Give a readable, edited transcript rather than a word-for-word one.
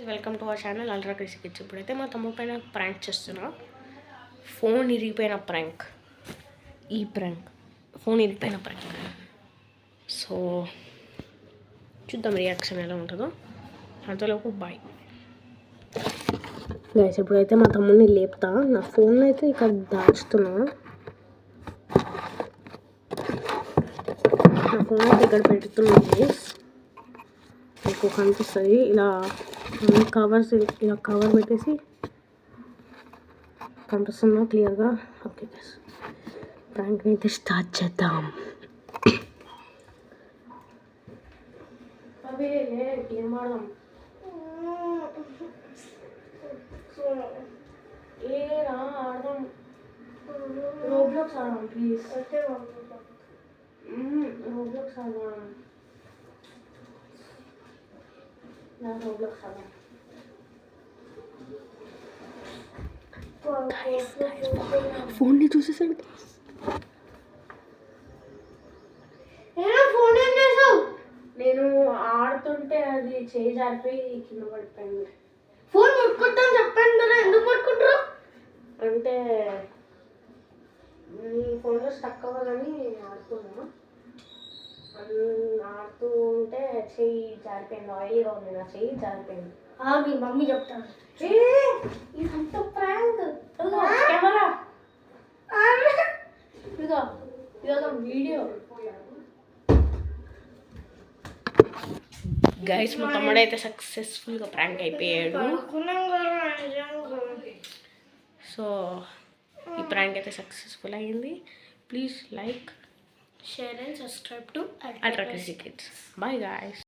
Welcome to our channel ultra crazy kids. ఇప్పుడైతే మా తమ్ముడు పైన ప్రాంక్ చేస్తున్నా. ఫోన్ ఇరిగిపోయిన ప్రాంక్. ఫోన్ ఇరిగిపోయిన ప్రాంక్. సో చూద్దాం రియాక్షన్ ఎలా ఉంటుందో. అంతలోపు బాయ్ గైస్. ఇప్పుడైతే మా తమ్ముడిని లేపుతా. నా ఫోన్ అయితే ఇక్కడ దాచుతున్నా. నా ఫోన్ అయితే ఇక్కడ పెడుతున్నాను గైస్. మీకు కనిపిస్తుంది ఇలా కవర్స్, ఇలా కవర్ పెట్టేసి కనిపిస్తుందా క్లియర్గా? ఓకే గైస్, ప్రాంక్ని అయితే స్టార్ట్ చేద్దాం. అవి గేమ్ ఆడదాం. ఏరా ఆడదాం, రోబ్లాక్స్ ఆడదాం ప్లీజ్. రోబ్లాక్స్ ఆడదాం. ఫోన్ని చూసేసాడు. నేను ఆడుతుంటే అది చేయి జారిపోయి కింద పడిపోయింది. ఫోన్ పట్టుకుంటాను చెప్పాను కదా, ఎందుకు పట్టుకుంటారు అంటే మీ ఫోన్లో స్టక్ అవ్వాలని ఆడుతున్నా. ఆడుతూ ఉంటే చెయ్యి జారిపోయింది. ఆయిల్గా ఉంది నా చెయ్యి జారిపోయింది. ఆగి మమ్మీ చెప్తాను. ఇదంతా ప్రాంక్. కెమెరా ఇదో వీడియో. గైస్ మా తమ్ముడు అయితే సక్సెస్ఫుల్గా ప్రాంక్ అయిపోయాడు. సో ఈ ప్రాంక్ అయితే సక్సెస్ఫుల్ అయ్యింది. Please like, share and subscribe to Ultra Crazy Kids. Bye guys.